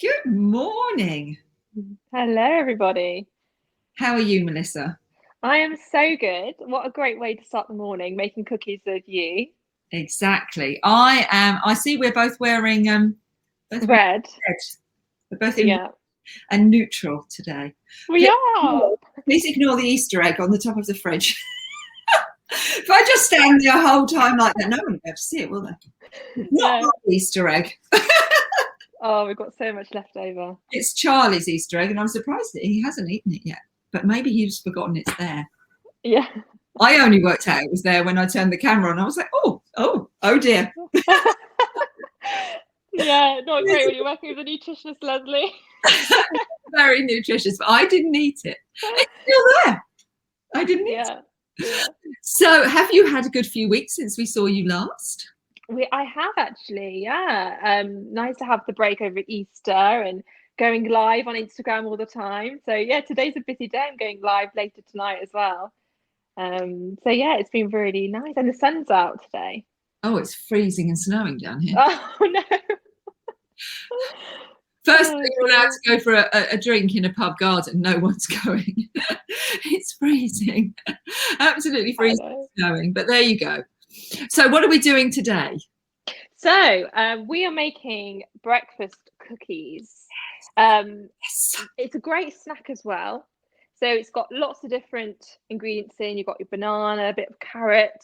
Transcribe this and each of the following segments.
Good morning. Hello, everybody. How are you, Melissa? I am so good. What a great way to start the morning, making cookies with you. Exactly. I am. I see we're both wearing Red. red. We're both in Yeah, and neutral today. we Please are. please ignore the Easter egg on the top of the fridge. If I just stand the whole time like that, no one will be able to see it, will they? It's not No. my Easter egg. Oh, we've got so much left over. It's Charlie's Easter egg, and I'm surprised that he hasn't eaten it yet. But maybe he's forgotten it's there. Yeah. I only worked out it was there when I turned the camera on. I was like, oh dear. Yeah, not great when you're working with a nutritionist, Leslie. Very nutritious, but I didn't eat it. It's still there. I didn't eat it. Yeah. So, have you had a good few weeks since we saw you last? I have actually, yeah. Nice to have the break over Easter and going live on Instagram all the time. So yeah, today's a busy day. I'm going live later tonight as well. So yeah, it's been really nice, and the sun's out today. Oh, it's freezing and snowing down here. Oh no! First, you're allowed to go for a drink in a pub garden. No one's going. It's freezing, absolutely freezing, snowing. But there you go. So, what are we doing today? So, we are making breakfast cookies. Yes. It's a great snack as well. So it's got lots of different ingredients in. You've got your banana, a bit of carrot,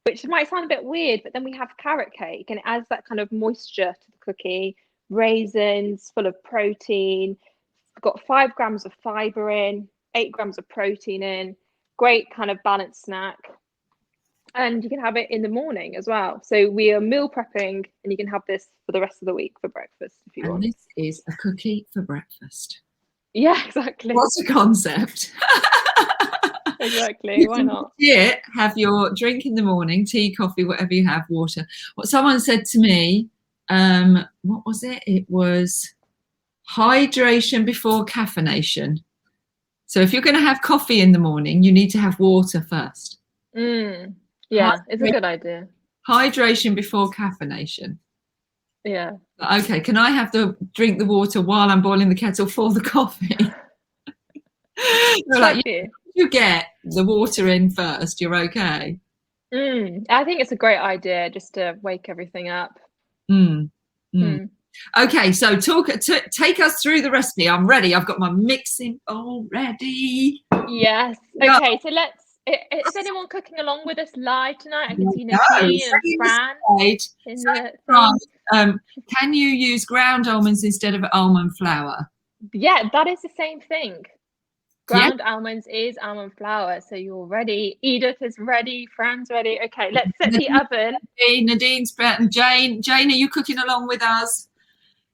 which might sound a bit weird, but then we have carrot cake, and it adds that kind of moisture to the cookie. Raisins, full of protein. We've got 5 grams of fiber in, 8 grams of protein in. Great kind of balanced snack. And you can have it in the morning as well. So we are meal prepping, and you can have this for the rest of the week for breakfast if you want. And this is a cookie for breakfast. Yeah, exactly. What's the concept? Exactly. Why not? Yeah, have your drink in the morning, tea, coffee, whatever you have, water. What someone said to me, what was it? It was hydration before caffeination. So if you're going to have coffee in the morning, you need to have water first. Yeah, it's a good idea. Hydration before caffeination. Yeah. Okay, can I drink the water while I'm boiling the kettle for the coffee? Like, you get the water in first, you're okay. I think it's a great idea just to wake everything up. Okay, so take us through the recipe. I'm ready. I've got my mixing bowl ready. Yes. Okay, so is anyone cooking along with us live tonight? I can see Nadine and Fran in the thing. Can you use ground almonds instead of almond flour? Yeah, that is the same thing. Ground almonds is almond flour. So you're ready. Edith is ready. Fran's ready. Okay, let's set the oven. Nadine's and Jane, are you cooking along with us?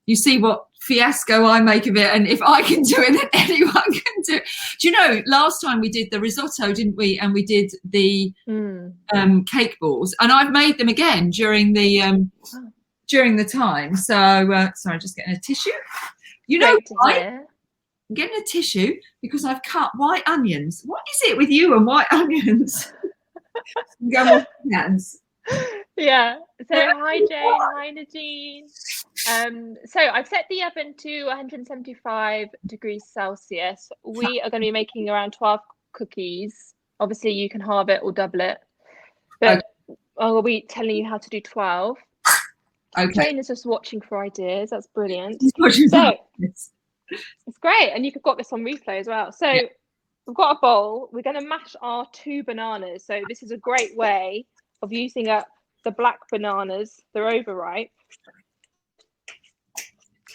You see what fiasco I make of it, and if I can do it, then anyone can do it. Do you know, last time we did the risotto, didn't we? And we did the cake balls, and I've made them again during the time. So sorry, just getting a tissue. You know, I'm getting a tissue because I've cut white onions. What is it with you and white onions? Go on hands. Yeah. So hi Jane, hi Nadine. So I've set the oven to 175 degrees Celsius. We are going to be making around 12 cookies. Obviously you can halve it or double it, but I will be telling you how to do 12. Okay. Jane is just watching for ideas. That's brilliant. So it's great, and you could got this on replay as well. So we've got a bowl. We're going to mash our 2 bananas. So this is a great way of using up the black bananas. They're overripe.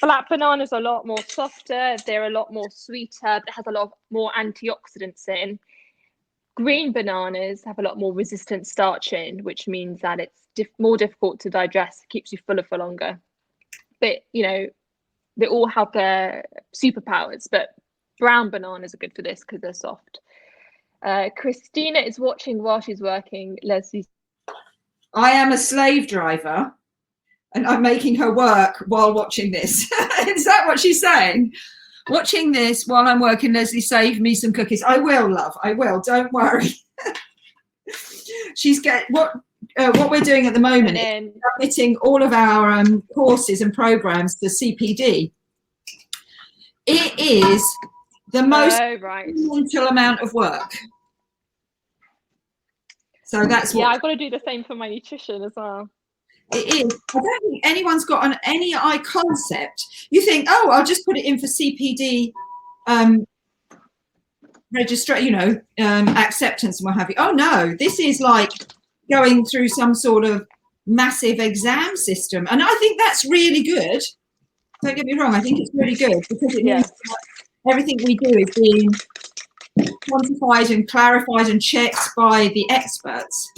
Black bananas are a lot more softer. They're a lot more sweeter. It has a lot more antioxidants in. Green bananas have a lot more resistant starch in, which means that it's more difficult to digest. It keeps you fuller for longer. But, you know, they all have their superpowers, but brown bananas are good for this because they're soft. Christina is watching while she's working. Leslie. I am a slave driver, and I'm making her work while watching this. Is that what she's saying? Watching this while I'm working, Leslie, save me some cookies. I will, love. I will. Don't worry. What we're doing at the moment is submitting all of our courses and programs to CPD. It is the most right. mental amount of work. So that's what. Yeah, I've got to do the same for my nutrition as well. It is. I don't think anyone's got any concept. You think, oh, I'll just put it in for CPD register, acceptance and what have you. Oh no, this is like going through some sort of massive exam system, and I think that's really good. Don't get me wrong, I think it's really good because it means that everything we do is being quantified and clarified and checked by the experts.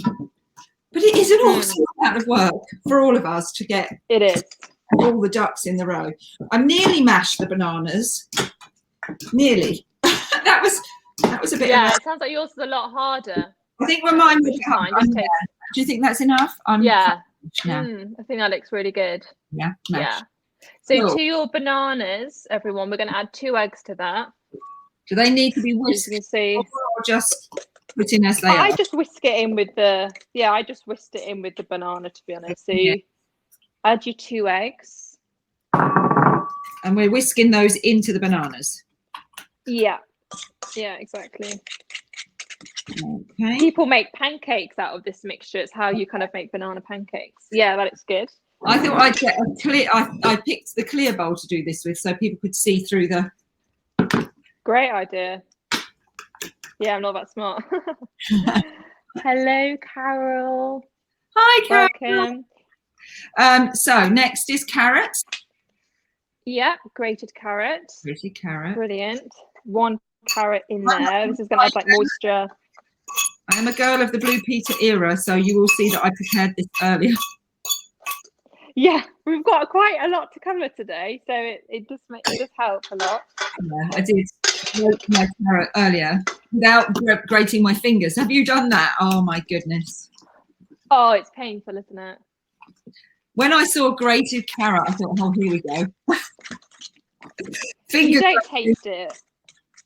But it is an awesome amount of work for all of us to get all the ducks in the row. I nearly mashed the bananas. Nearly. that was a bit. Yeah, it sounds like yours is a lot harder. I think when mine was do you think that's enough? I think that looks really good. Yeah. Yeah. So to your bananas, everyone, we're going to add 2 eggs to that. Do they need to be whisked? You can see, or just put in as they are? I just whisk it in with the I just whisked it in with the banana, to be honest. So you add your 2 eggs. And we're whisking those into the bananas. Yeah. Yeah, exactly. Okay. People make pancakes out of this mixture. It's how you kind of make banana pancakes. Yeah, that looks good. I thought I'd get a clear. I picked the clear bowl to do this with, so people could see through the. Great idea. Yeah, I'm not that smart. Hello, Carol. Hi, Carol. Welcome. So next is carrots. Yeah, grated carrot. Grated carrot. Brilliant. 1 carrot in there. This is going to add like moisture. I am a girl of the Blue Peter era, so you will see that I prepared this earlier. Yeah, we've got quite a lot to cover today, so it does help a lot. Yeah, I did grate my carrot earlier without grating my fingers. Have you done that? Oh my goodness. Oh, it's painful, isn't it? When I saw grated carrot, I thought, oh, here we go. Fingers. You don't taste it.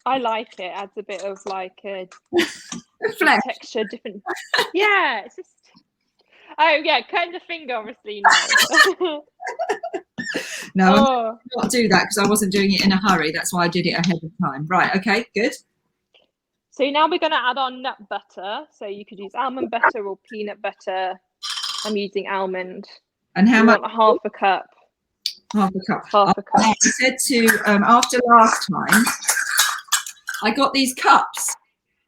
I like it. Adds a bit of like a texture, different. Yeah, it's just. Oh yeah, cutting the finger, obviously no. No, I did not do that because I wasn't doing it in a hurry. That's why I did it ahead of time. Right. Okay. Good. So now we're going to add on nut butter. So you could use almond butter or peanut butter. I'm using almond. And how much? Half a cup. Half a cup. Half a cup. I said to after last time, I got these cups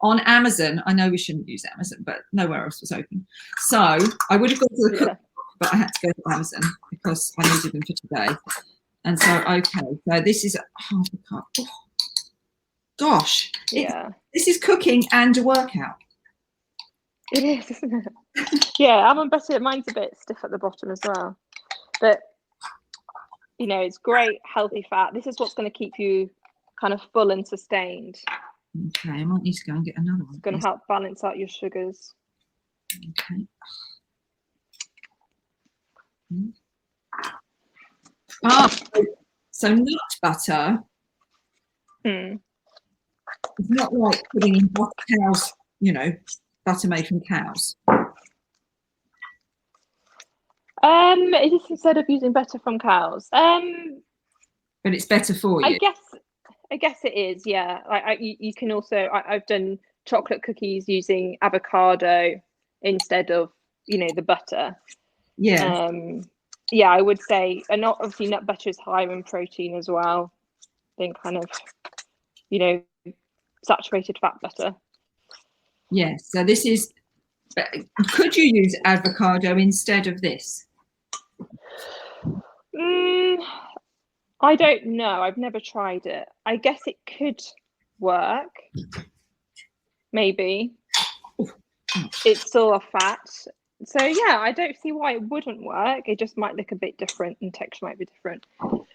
on Amazon. I know we shouldn't use Amazon, but nowhere else was open. So I would have gone to the cookbook, but I had to go to Amazon because I needed them for today. And so, okay, so this is half a cup. Oh, gosh, this is cooking and a workout. It is, isn't it? Yeah, almond butter, mine's a bit stiff at the bottom as well. But, it's great, healthy fat. This is what's going to keep you kind of full and sustained. Okay, I might need to go and get another one. It's going to help balance out your sugars. Okay. So nut butter. It's not like putting in cows, butter made from cows. Is this instead of using butter from cows? But it's better for you. I guess it is, yeah. You can also. I've done chocolate cookies using avocado instead of the butter. Yeah. Yeah, I would say, and obviously nut butter is higher in protein as well than kind of saturated fat butter. Yes. So this is. Could you use avocado instead of this? I don't know. I've never tried it. I guess it could work. Maybe. It's still a fat. So yeah, I don't see why it wouldn't work. It just might look a bit different and texture might be different.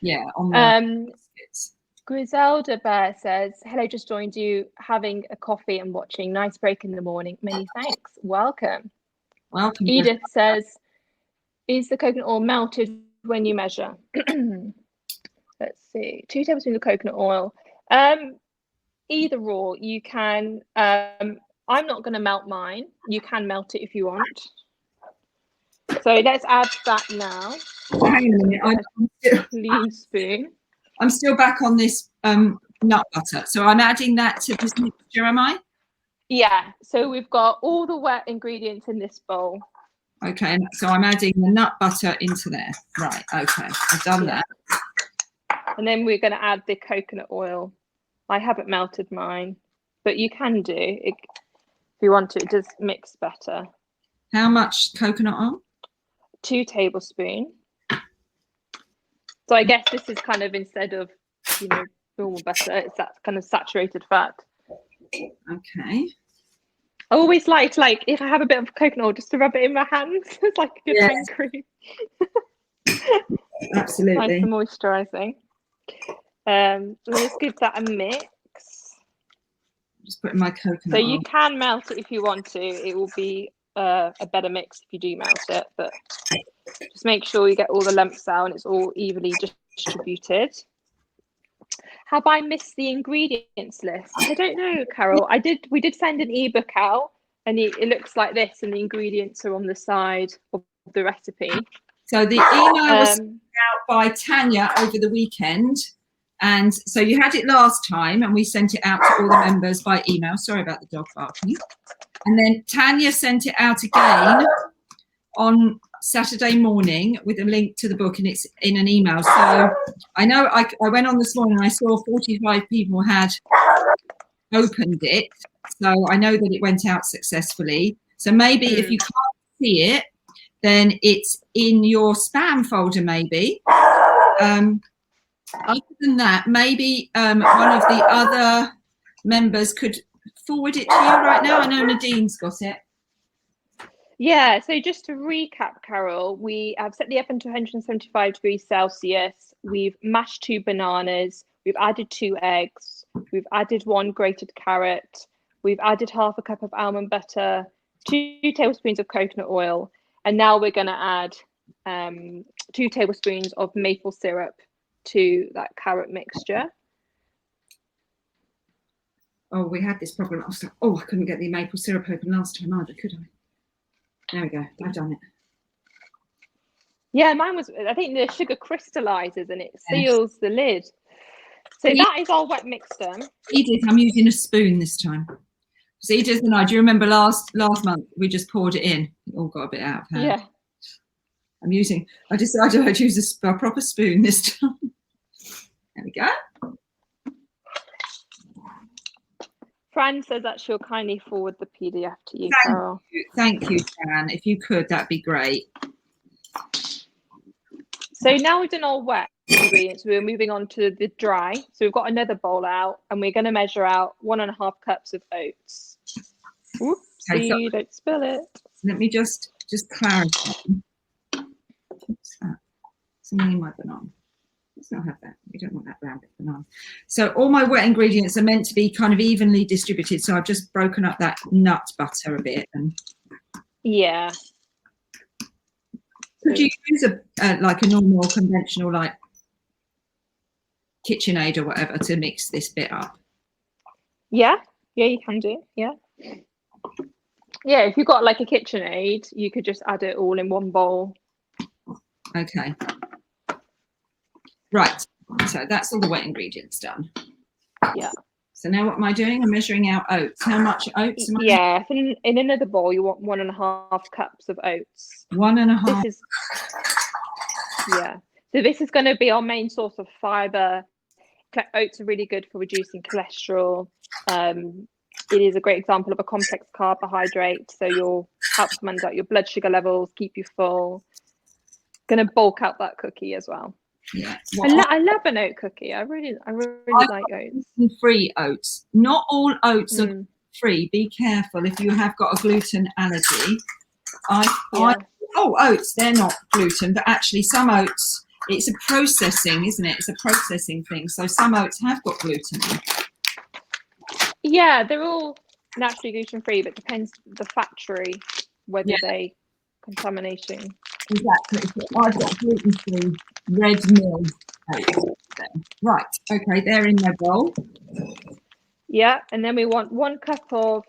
Yeah. On the biscuits. Griselda Bear says, hello, just joined you, having a coffee and watching. Nice break in the morning. Many thanks. Welcome. Welcome. Edith says, is the coconut oil melted when you measure? Let's see. 2 tablespoons of coconut oil. Either or, you can. I'm not going to melt mine. You can melt it if you want. So let's add that now. Hang on a minute. Clean spoon. I'm still back on this nut butter. So I'm adding that to this mixture, am I? Yeah, so we've got all the wet ingredients in this bowl. Okay, so I'm adding the nut butter into there. Right, okay, I've done that. And then we're going to add the coconut oil. I haven't melted mine, but you can do it if you want to. It does mix better. How much coconut oil? 2 tablespoons. So I guess this is kind of, instead of, you know, normal butter, it's that kind of saturated fat. Okay. I always like if I have a bit of coconut oil, just to rub it in my hands. It's like a good hand cream. Absolutely. Nice and moisturising. Let's give that a mix. Just putting my coconut So oil. you can melt it if you want to. It will be a better mix if you do melt it, but just make sure you get all the lumps out and it's all evenly distributed. Have I missed the ingredients list? I don't know, Carol. We did send an ebook out, and it looks like this, and the ingredients are on the side of the recipe. So the email was sent out by Tanya over the weekend. And so you had it last time, and we sent it out to all the members by email. Sorry about the dog barking. And then Tanya sent it out again on Saturday morning with a link to the book, and it's in an email. So I know I went on this morning and I saw 45 people had opened it. So I know that it went out successfully. So maybe if you can't see it, then it's in your spam folder maybe. Other than that, maybe one of the other members could forward it to you right now. I know Nadine's got it. Yeah, so just to recap, Carol, we have set the oven to 175 degrees Celsius. We've mashed 2 bananas. We've added 2 eggs. We've added 1 grated carrot. We've added half a cup of almond butter, 2 tablespoons of coconut oil. And now we're going to add 2 tablespoons of maple syrup to that carrot mixture. Oh, we had this problem. I was like, I couldn't get the maple syrup open last time either, could I? There we go. I've done it. Yeah, mine was, I think the sugar crystallizes and it seals the lid. So that is all wet mixed done. Edith, I'm using a spoon this time. So Edith and I, do you remember last month we just poured it in? It all got a bit out of hand. Yeah. I decided I'd use a proper spoon this time. There we go. Fran says that she'll kindly forward the PDF to you, Carol. Thank you, Fran. If you could, that'd be great. So now we've done all wet ingredients, we're moving on to the dry. So we've got another bowl out, and we're going to measure out 1.5 cups of oats. Whoops, okay, so don't spill it. Let me just clarify. What's that? Something in my banana. Let's not have that. We don't want that brown bit banana. So all my wet ingredients are meant to be kind of evenly distributed. So I've just broken up that nut butter a bit. And yeah. Could you use like a normal conventional like KitchenAid or whatever to mix this bit up? Yeah, you can do. Yeah, if you've got like a KitchenAid, you could just add it all in one bowl. Okay. Right. So that's all the wet ingredients done. Yeah. So now what am I doing? I'm measuring out oats. How much oats am I? Yeah, in another bowl, you want 1.5 cups of oats. 1.5. So this is going to be our main source of fiber. Oats are really good for reducing cholesterol. It is a great example of a complex carbohydrate, so you'll help to manage out your blood sugar levels, keep you full. Going to bulk out that cookie as well. Yeah, I love an oat cookie. I really like oats. Free oats. Not all oats are free. Be careful if you have got a gluten allergy. Oats, they're not gluten, but actually some oats, it's a processing, isn't it? It's a processing thing. So some oats have got gluten in. Yeah, they're all naturally gluten free, but depends the factory whether they contamination. Exactly. So I've got gluten-free red mill oats. Right. Okay, they're in my bowl. Yeah, and then we want 1 cup of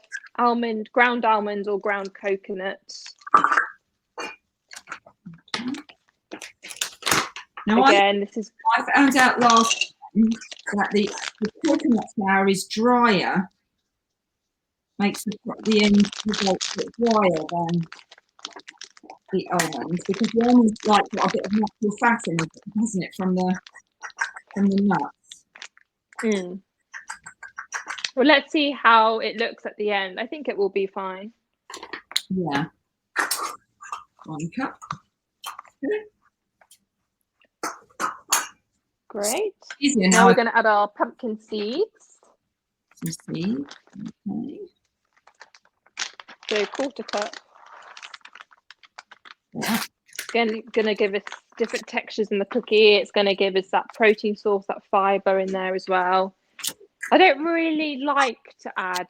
ground almonds or ground coconuts. Now I found out last that the coconut flour is drier, makes the end result a bit drier than the almonds, because the almonds like got a bit of natural fat in it, hasn't it, from the nuts. Well, let's see how it looks at the end. I think it will be fine. Yeah. 1 cup. Great. Easier now we're going to add our pumpkin seeds. Some seeds. Okay. So 1/4 cup. Yeah. Going to give us different textures in the cookie. It's going to give us that protein source, that fibre in there as well. I don't really like to add,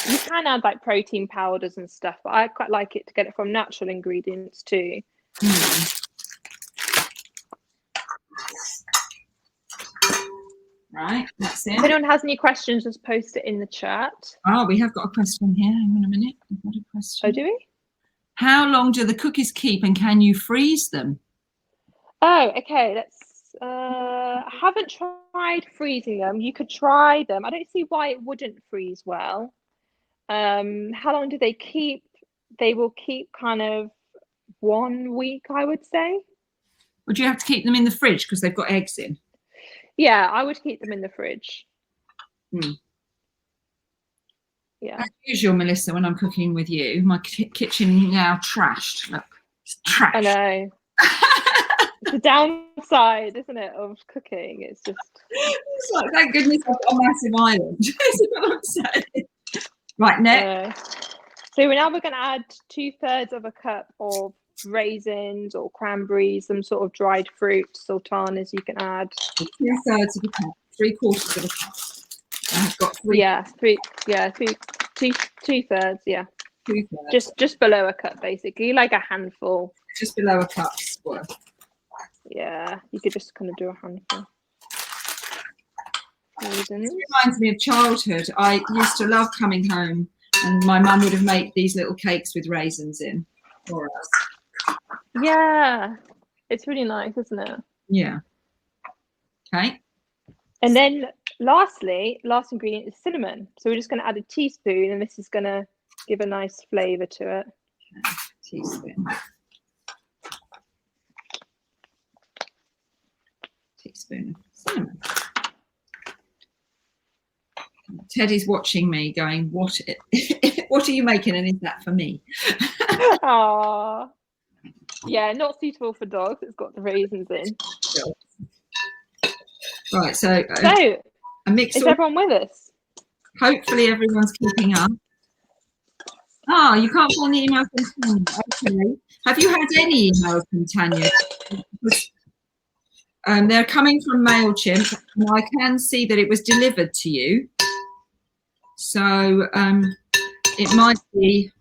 you can add like protein powders and stuff, but I quite like it to get it from natural ingredients too. Right, that's it. If anyone has any questions, just post it in the chat. Oh, we have got a question here. Hang on a minute. We've got a question. Oh, do we? How long do the cookies keep, and can you freeze them? Oh, okay. Let's. I haven't tried freezing them. You could try them. I don't see why it wouldn't freeze well. How long do they keep? They will keep kind of 1 week, I would say. Would you have to keep them in the fridge because they've got eggs in? Yeah, I would keep them in the fridge. Yeah. As usual, Melissa, when I'm cooking with you, my kitchen now trashed. Look, it's trashed. I know. It's the downside, isn't it, of cooking? It's just. It's like, thank goodness I've got a massive island. Is what I'm saying. Right, next. So now we're going to add 2/3 cup of raisins or cranberries, some sort of dried fruit, sultanas you can add. 2/3 cup, 3/4 cup. I've got 3. Yeah, 2/3. Yeah. 2/3. Just below a cup, basically, like a handful. Just below a cup's worth. Yeah, you could just kind of do a handful. Raisins. It reminds me of childhood. I used to love coming home, and my mum would have made these little cakes with raisins in for us. Yeah, it's really nice, isn't it? Yeah. Okay. And then last ingredient is cinnamon. So we're just going to add a teaspoon, and this is going to give a nice flavour to it. Okay. Teaspoon. Teaspoon of cinnamon. Teddy's watching me going, what are you making, and is that for me? Aww. Yeah, not suitable for dogs. It's got the raisins in. Right, so a mix. Is everyone with us? Hopefully everyone's keeping up. Ah, you can't find the email from Tanya. Okay. Have you had any emails from Tanya? They're coming from MailChimp, and I can see that it was delivered to you. So it might be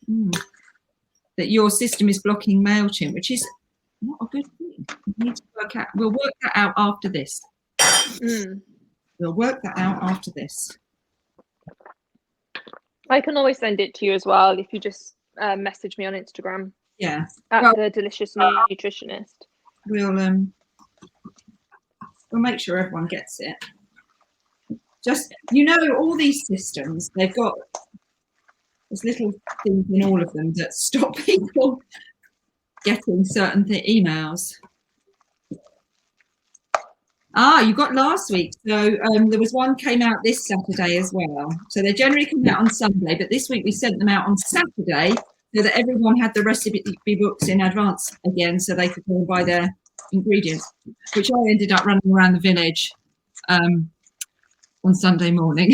that your system is blocking MailChimp, which is not a good thing. We need to work out. We'll work that out after this. We'll work that out after this. I can always send it to you as well if you just message me on Instagram. Yeah. At the Delicious Nutritionist. We'll make sure everyone gets it. Just, all these systems, they've got there's little things in all of them that stop people getting certain emails. Ah, you got last week. So there was one came out this Saturday as well. So they generally come out on Sunday, but this week we sent them out on Saturday so that everyone had the recipe books in advance again, so they could go and buy their ingredients, which I ended up running around the village on Sunday morning,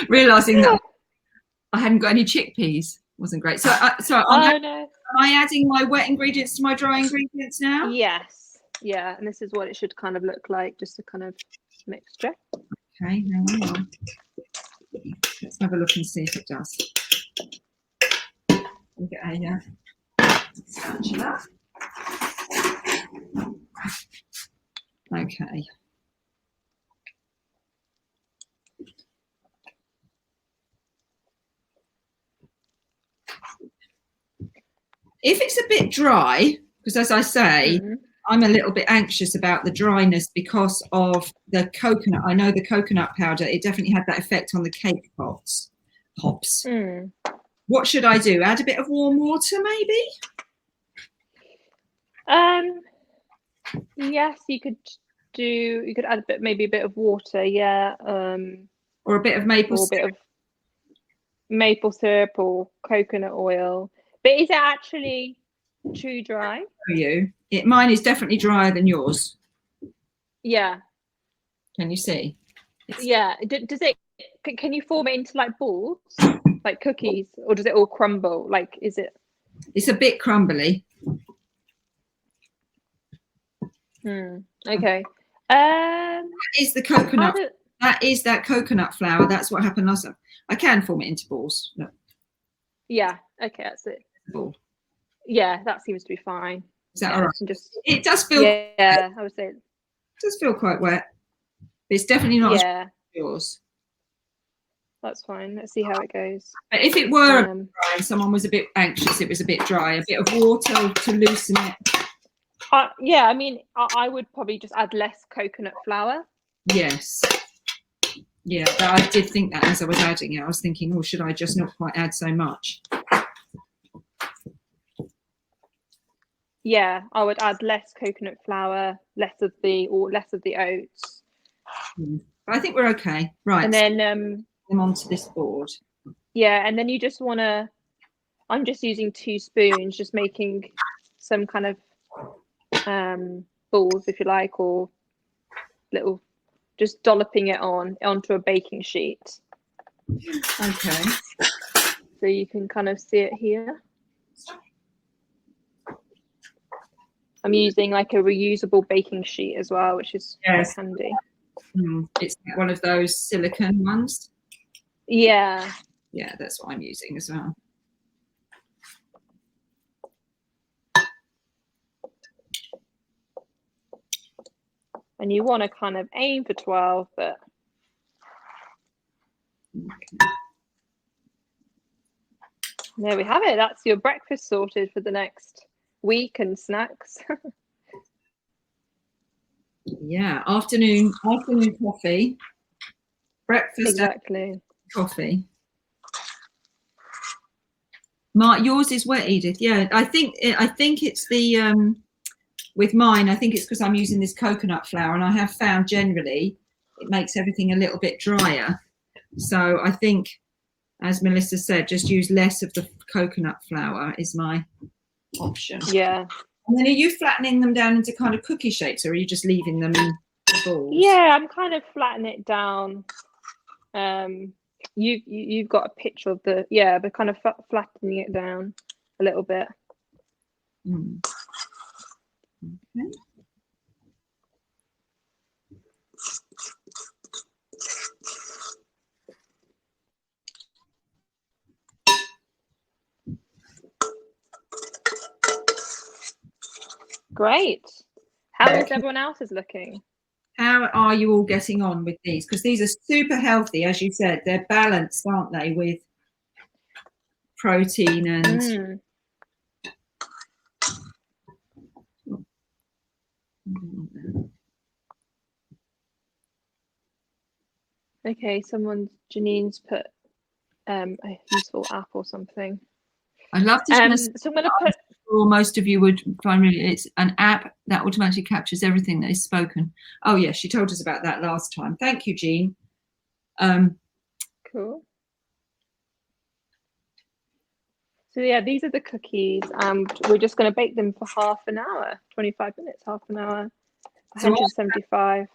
realising that I hadn't got any chickpeas. Wasn't great. So am I adding my wet ingredients to my dry ingredients now? Yes. Yeah, and this is what it should kind of look like, just a kind of mixture. Okay, hang on. Let's have a look and see if it does. We'll get a spatula. Okay. If it's a bit dry, because as I say, I'm a little bit anxious about the dryness because of the coconut. I know the coconut powder, it definitely had that effect on the cake pops. What should I do? Add a bit of warm water, maybe? Yes, you could add maybe a bit of water, yeah. Or a bit of maple syrup. Or a bit of maple syrup or coconut oil. But is it actually too dry? For you? Mine is definitely drier than yours. Yeah. Can you see? Yeah. Does it? Can you form it into like balls, like cookies, or does it all crumble? Like, is it? It's a bit crumbly. Okay. That is the coconut. That is that coconut flour. That's what happened last time. I can form it into balls. Look. Yeah. Okay, that's it. Ball. Yeah, that seems to be fine. Is that all right? It does feel. Yeah, I would say. It does feel quite wet. But it's definitely not as yours. That's fine. Let's see how it goes. But if it were dry and someone was a bit anxious, it was a bit dry, a bit of water to loosen it. Yeah, I mean, I would probably just add less coconut flour. Yes. Yeah, but I did think that as I was adding it. I was thinking, oh, should I just not quite add so much? Yeah, I would add less coconut flour, less of the oats. But I think we're okay. Right. And then them onto this board. Yeah, and then you just want to, I'm just using 2 spoons, just making some kind of balls, if you like, or little, just dolloping it onto a baking sheet. Okay. So you can kind of see it here. I'm using like a reusable baking sheet as well, which is quite handy. It's one of those silicone ones. Yeah. Yeah, that's what I'm using as well. And you want to kind of aim for 12, but there we have it. That's your breakfast sorted for the next week and snacks. Yeah, afternoon coffee, breakfast, exactly. Coffee. Yours is wet, Edith. Yeah, I think it's the with mine. I think it's because I'm using this coconut flour, and I have found generally it makes everything a little bit drier. So I think, as Melissa said, just use less of the coconut flour is my option. Yeah. And then are you flattening them down into kind of cookie shapes, or are you just leaving them in balls? Yeah, I'm kind of flattening it down. You've got a picture of the but kind of flattening it down a little bit. Okay. Great. How is everyone else's looking? How are you all getting on with these? Because these are super healthy, as you said. They're balanced, aren't they, with protein and... Okay, Janine's put a useful app or something. I'd love to so I'm going to put... Or most of you would find it's an app that automatically captures everything that is spoken. Oh, yes, she told us about that last time. Thank you, Jean. Cool. So, yeah, these are the cookies. We're just going to bake them for half an hour, 25 minutes, half an hour, 175.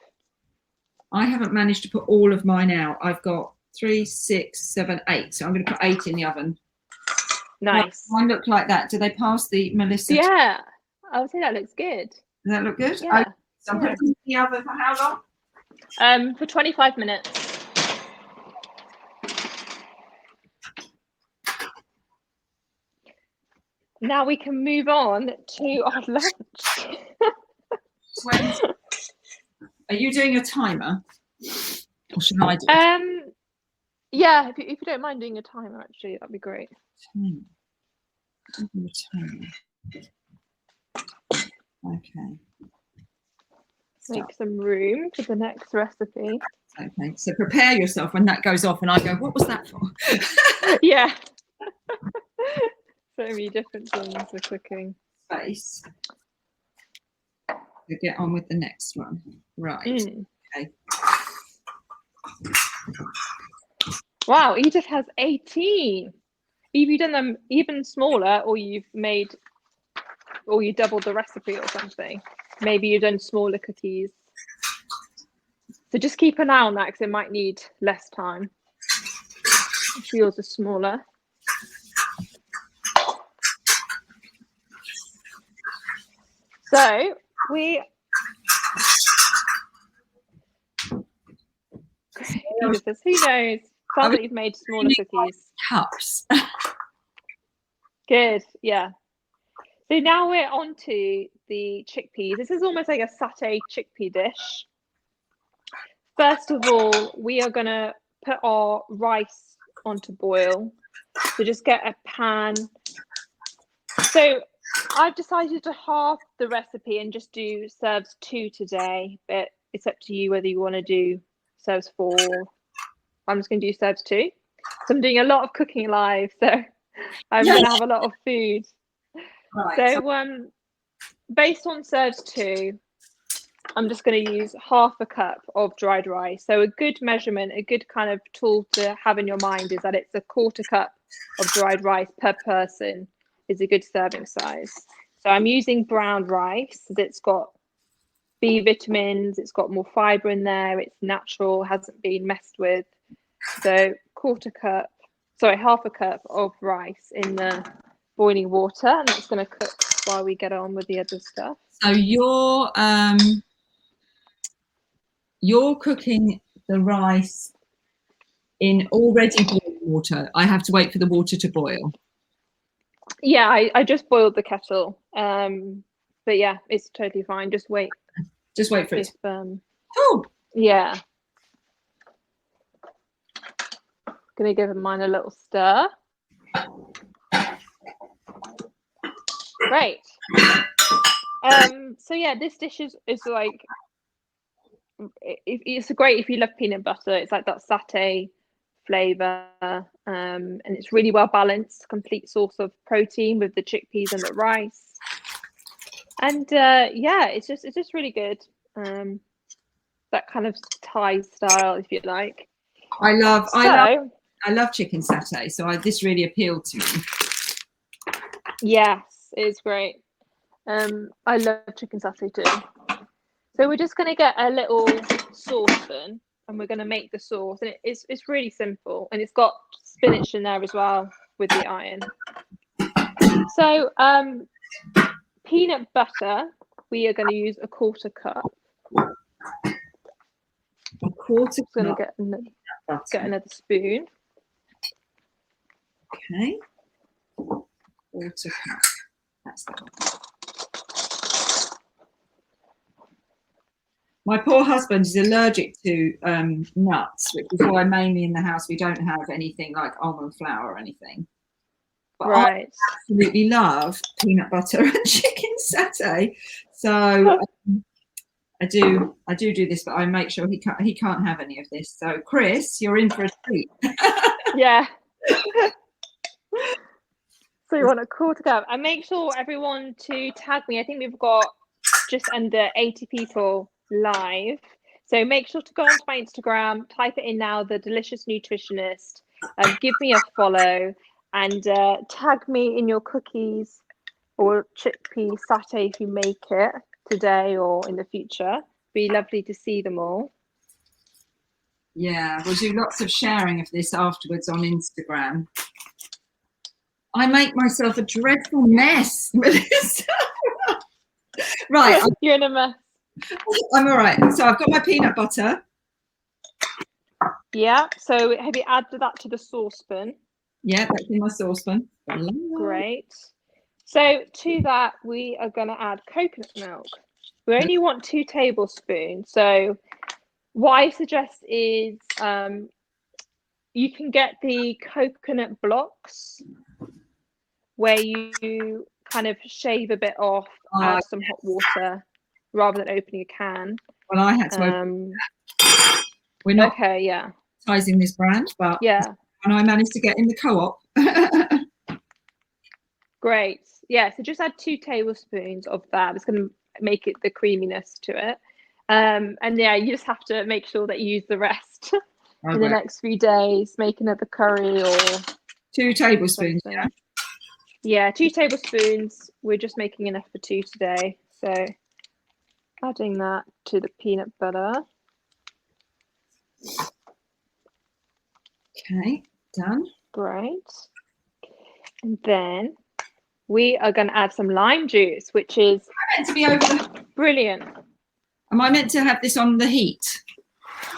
I haven't managed to put all of mine out. I've got 3, 6, 7, 8. So I'm going to put 8 in the oven. Nice. Mine look like that. Do they pass the Melissa? Yeah, I would say that looks good. Does that look good? Yeah. So I'm putting it in the oven for how long? For 25 minutes. Now we can move on to our lunch. Are you doing a timer? Or should I do it? Yeah, if you don't mind doing a timer, actually, that'd be great. Timer. Okay. Make some room for the next recipe. Okay, so prepare yourself when that goes off and I go, what was that for? Yeah. So many different things for cooking. Space. We'll get on with the next one. Right. Okay. Wow, Edith has 18. Have you done them even smaller, or you doubled the recipe or something? Maybe you've done smaller cookies. So just keep an eye on that because it might need less time if yours are smaller. So Edith says, who knows? Sounds like you've made smaller cookies. Cups. Good, yeah. So now we're on to the chickpeas. This is almost like a satay chickpea dish. First of all, we are going to put our rice onto boil. So just get a pan. So I've decided to halve the recipe and just do serves 2 today, but it's up to you whether you want to do serves 4. I'm just going to do serves 2. So I'm doing a lot of cooking live, so I'm going to have a lot of food. Right. So based on serves 2, I'm just going to use half a cup of dried rice. So a good measurement, a good kind of tool to have in your mind is that it's a 1/4 cup of dried rice per person is a good serving size. So I'm using brown rice. It's got B vitamins, it's got more fibre in there, it's natural, hasn't been messed with. So half a cup of rice in the boiling water, and that's going to cook while we get on with the other stuff. So you're cooking the rice in already boiled water. I have to wait for the water to boil. Yeah, I just boiled the kettle. But yeah, it's totally fine. Just wait. Just wait for it. Oh. Yeah. Gonna give mine a little stir. Great. So yeah, this dish is like, it's great if you love peanut butter. It's like that satay flavor, and it's really well balanced, complete source of protein with the chickpeas and the rice. And yeah, it's just really good. That kind of Thai style, if you like. I love chicken satay, so this really appealed to me. Yes, it is great. I love chicken satay too. So we're just going to get a little saucepan and we're going to make the sauce. And it's really simple. And it's got spinach in there as well with the iron. So peanut butter, we are going to use a 1/4 cup. A 1/4 cup. I'm going to get another spoon. Okay. 1/4 cup. That's the one. My poor husband is allergic to nuts, which is why mainly in the house we don't have anything like almond flour or anything. But right. I absolutely love peanut butter and chicken satay. So I do this, but I make sure he can't have any of this. So Chris, you're in for a treat. Yeah. So you want a 1/4 cup, and make sure everyone to tag me. I think we've got just under 80 people live. So make sure to go onto my Instagram, type it in now, The Delicious Nutritionist, give me a follow, and tag me in your cookies or chickpea satay if you make it today or in the future. Be lovely to see them all. Yeah, we'll do lots of sharing of this afterwards on Instagram. I make myself a dreadful mess with this. Right. You're in a mess. I'm all right. So I've got my peanut butter. Yeah. So have you added that to the saucepan? Yeah, that's in my saucepan. Great. So to that, we are going to add coconut milk. We only want 2 tablespoons. So what I suggest is you can get the coconut blocks where you kind of shave a bit off, add some hot water rather than opening a can. Well, I had to open that. We're not Okay, yeah. advertising this brand, but Yeah. and I managed to get in the co-op. Great. Yeah, so just add 2 tablespoons of that. It's going to make it the creaminess to it. And yeah, you just have to make sure that you use the rest in the next few days, make another curry or 2 tablespoons. something. Yeah, 2 tablespoons. We're just making enough for 2 today. So adding that to the peanut butter. Okay, done. Great. And then we are going to add some lime juice, which is meant to be over. Brilliant. Am I meant to have this on the heat?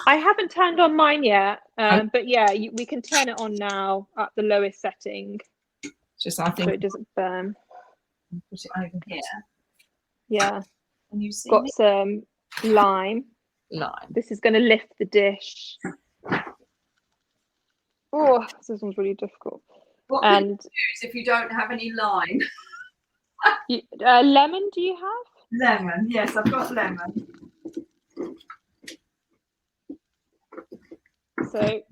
I haven't turned on mine yet, but yeah, we can turn it on now at the lowest setting. Just I think so it doesn't burn. Put it over here. Yeah. Can you see Got me? some lime. Lime. This is going to lift the dish. Oh, this one's really difficult. What can you use if you don't have any lime? Lemon, do you have? Lemon, yes, I've got lemon. So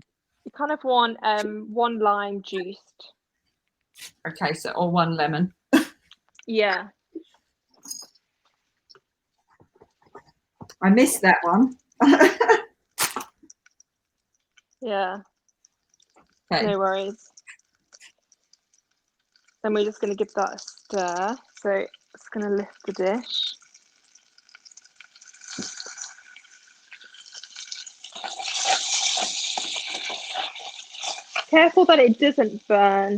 you kind of want 1 lime juiced. Okay, so or 1 lemon. Yeah. I missed that one. Yeah. Okay. No worries. Then we're just going to give that a stir. So it's going to lift the dish. Careful that it doesn't burn.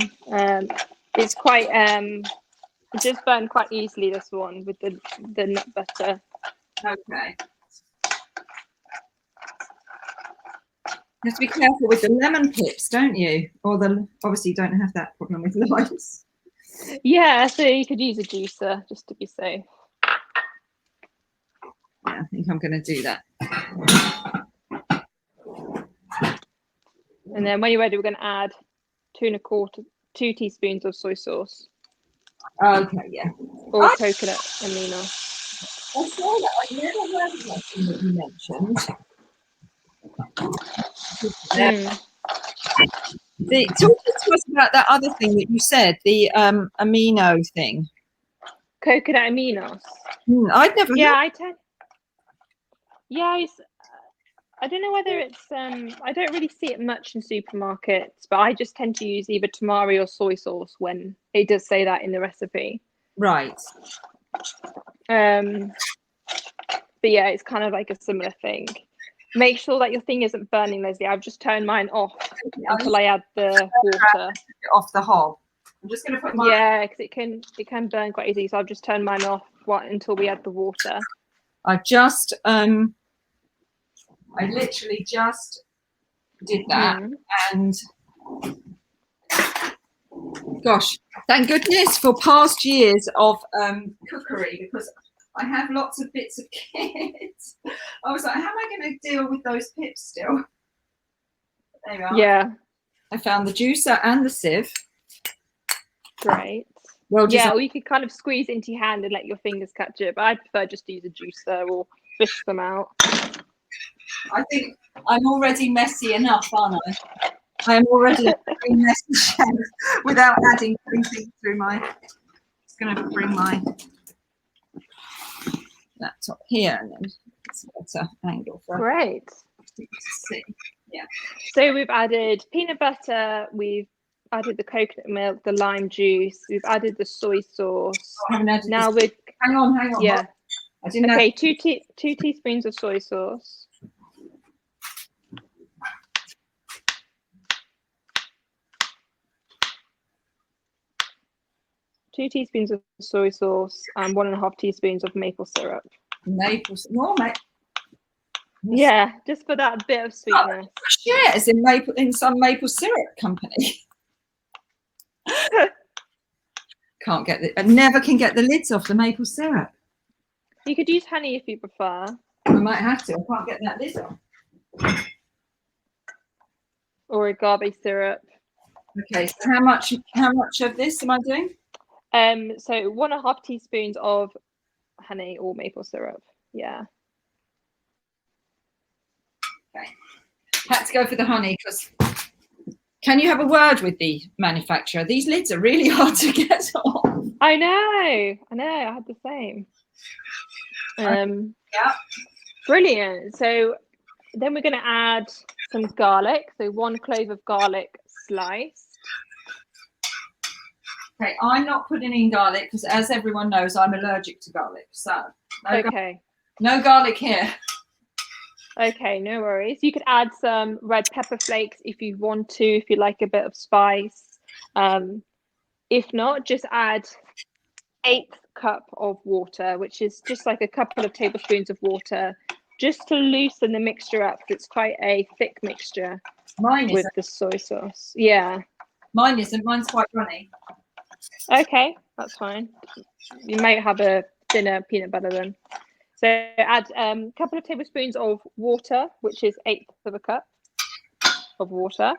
It's quite it does burn quite easily, this one, with the nut butter. Okay. You have to be careful with the lemon pips, don't you? Or obviously you don't have that problem with limes. Yeah, so you could use a juicer just to be safe. Yeah, I think I'm going to do that. And then when you're ready, we're going to add 2 teaspoons of soy sauce. Okay, yeah. Or coconut amino. I saw that. I never heard of that thing that you mentioned. Talk to us about that other thing that you said, the amino thing. Coconut aminos. I'd never. Yeah, I don't know whether it's I don't really see it much in supermarkets, but I just tend to use either tamari or soy sauce when it does say that in the recipe. Right. But yeah, it's kind of like a similar thing. Make sure that your thing isn't burning, Leslie. I've just turned mine off until I add the water. Off the hob. I'm just going to put mine. Yeah, because it can burn quite easily. So I've just turned mine off until we add the water. I literally just did that, and gosh, thank goodness for past years of cookery, because I have lots of bits of kit. I was like, how am I going to deal with those pips still? There you are. Yeah. I found the juicer and the sieve. Great. Well, yeah, or you could kind of squeeze into your hand and let your fingers catch it, but I prefer just to use a juicer or fish them out. I think I'm already messy enough, aren't I? I am already a messy chef without adding anything through my. It's going to bring my laptop here, and then it's a better angle for Great. people to see. Yeah. So we've added peanut butter. We've added the coconut milk, the lime juice. We've added the soy sauce. I haven't added now this. Hang on. Yeah. I didn't. Okay, 2 teaspoons of soy sauce. Two teaspoons of soy sauce and 1.5 teaspoons of maple syrup. More maple. Yeah, just for that bit of sweetness. Shares in some maple syrup company. Can't get I never can get the lids off the maple syrup. You could use honey if you prefer. I might have to. I can't get that lid off. Or agave syrup. Okay, so how much of this am I doing? So 1.5 teaspoons of honey or maple syrup. Yeah. Okay. Had to go for the honey because. Can you have a word with the manufacturer? These lids are really hard to get off. I know. I had the same. Yeah. Brilliant. So then we're going to add some garlic. So 1 clove of garlic sliced. Okay, I'm not putting in garlic because, as everyone knows, I'm allergic to garlic. So no garlic here. Okay, no worries. You could add some red pepper flakes if you want to, if you like a bit of spice. If not, just add 1/8 cup of water, which is just like a couple of tablespoons of water, just to loosen the mixture up. It's quite a thick mixture with the soy sauce. Yeah. Mine isn't. Mine's quite runny. Okay, that's fine. You might have a thinner peanut butter then. So add a couple of tablespoons of water, which is 1/8 of a cup of water.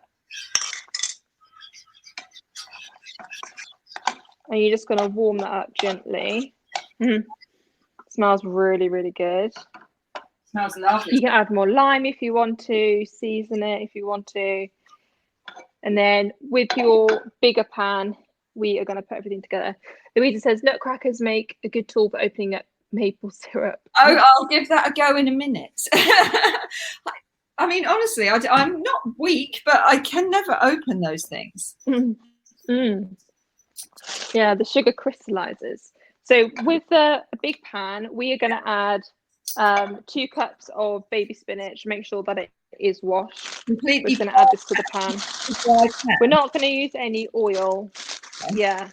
And you're just going to warm that up gently. Smells really, really good. Smells lovely. You can add more lime if you want to, season it if you want to. And then with your bigger pan, we are going to put everything together. Louisa says nutcrackers make a good tool for opening up maple syrup. Oh, I'll give that a go in a minute. I mean, honestly, I'm not weak, but I can never open those things. Yeah, the sugar crystallizes. So with a big pan, we are going to add 2 cups of baby spinach. Make sure that it is washed. Completely. We're going to add this to the pan. We're not going to use any oil. Okay. Yeah.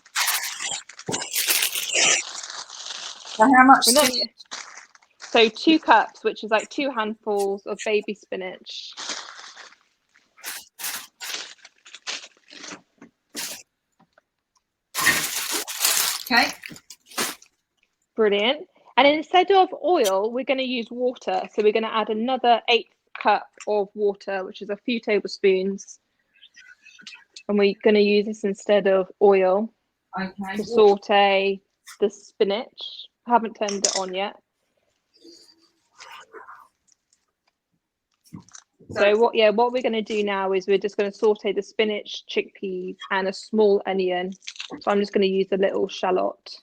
So how much? So 2 cups, which is like 2 handfuls of baby spinach. Okay. Brilliant. And instead of oil, we're going to use water. So we're going to add another 1/8 cup of water, which is a few tablespoons. And we're going to use this instead of oil to saute the spinach. I haven't turned it on yet. So what we're going to do now is we're just going to saute the spinach, chickpeas, and a small onion. So I'm just going to use a little shallot.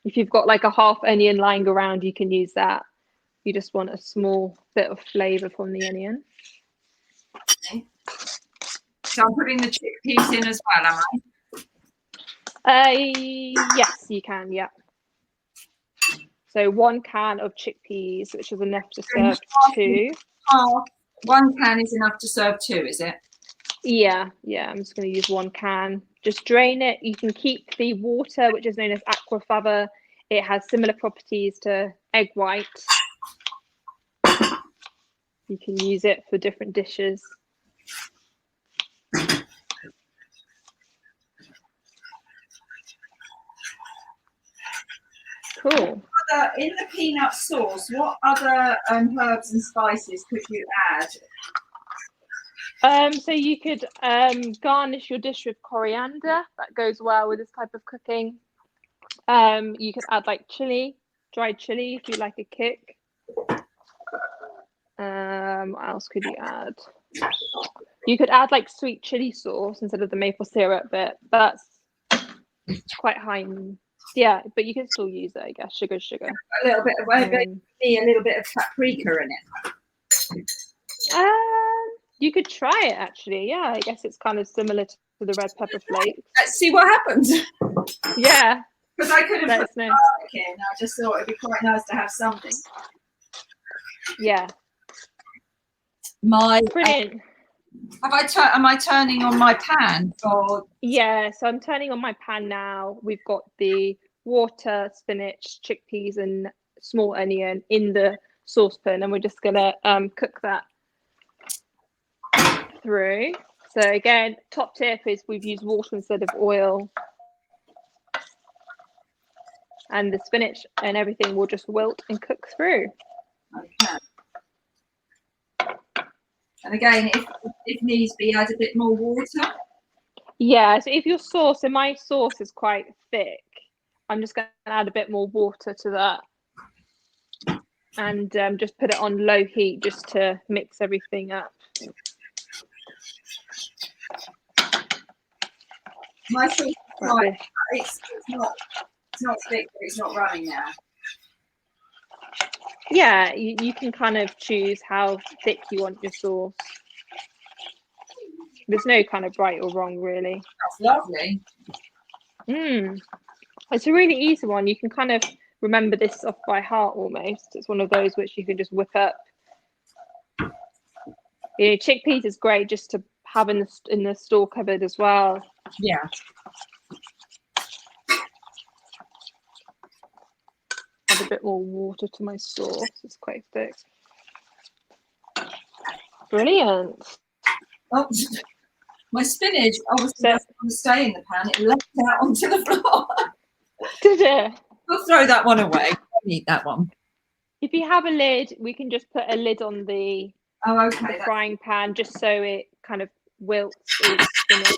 If you've got like a half onion lying around, you can use that. You just want a small bit of flavour from the onion. Okay. So I'm putting the chickpeas in as well, am I? Yes, you can, yeah. So 1 can of chickpeas, which is enough to serve 2. 1 can is enough to serve 2, is it? Yeah, I'm just going to use 1 can. Just drain it. You can keep the water, which is known as aquafaba. It has similar properties to egg white. You can use it for different dishes. Cool. In the peanut sauce, what other herbs and spices could you add? So you could garnish your dish with coriander. That goes well with this type of cooking. You could add like chili, dried chili if you like a kick. What else could you add? You could add like sweet chili sauce instead of the maple syrup, but that's quite high. Yeah, but you can still use it, I guess. Sugar. A little bit of a little bit of paprika in it. You could try it actually. Yeah, I guess it's kind of similar to the red pepper flakes. Let's see what happens. Yeah. Because I could have put garlic in. I just thought it'd be quite nice to have something. Yeah. Brilliant. Am I turning on my pan? Yeah, so I'm turning on my pan now. We've got the water, spinach, chickpeas, and small onion in the saucepan, and we're just gonna cook that through. So again, top tip is we've used water instead of oil, and the spinach and everything will just wilt and cook through. Okay. And again, if needs be, add a bit more water. Yeah, so if your sauce, so my sauce is quite thick, I'm just going to add a bit more water to that. and just put it on low heat just to mix everything up. My sauce, it's not thick, but it's not running now. Yeah, you can kind of choose how thick you want your sauce. There's no kind of right or wrong, really. That's lovely. It's a really easy one. You can kind of remember this off by heart almost. It's one of those which you can just whip up. You know, chickpeas is great just to have in the store cupboard as well. Yeah. Add a bit more water to my sauce. It's quite thick. Brilliant. Oh, my spinach obviously doesn't want to stay in the pan. It leapt out onto the floor. Did it? We'll throw that one away. I don't need that one. If you have a lid, we can just put a lid on the frying pan just so it kind of wilts all the spinach.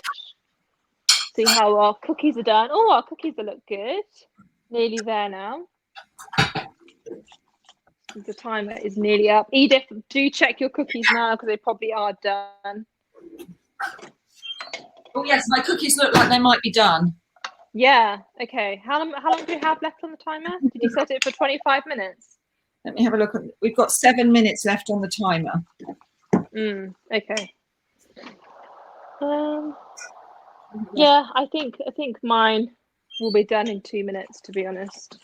See how our cookies are done. Oh, our cookies look good. Nearly there now. The timer is nearly up. Edith, do check your cookies now because they probably are done. Oh yes, my cookies look like they might be done. Yeah. Okay. How long do you have left on the timer? Did you set it for 25 minutes? Let me have a look. We've got 7 minutes left on the timer. Okay. Yeah, I think mine will be done in 2 minutes, to be honest.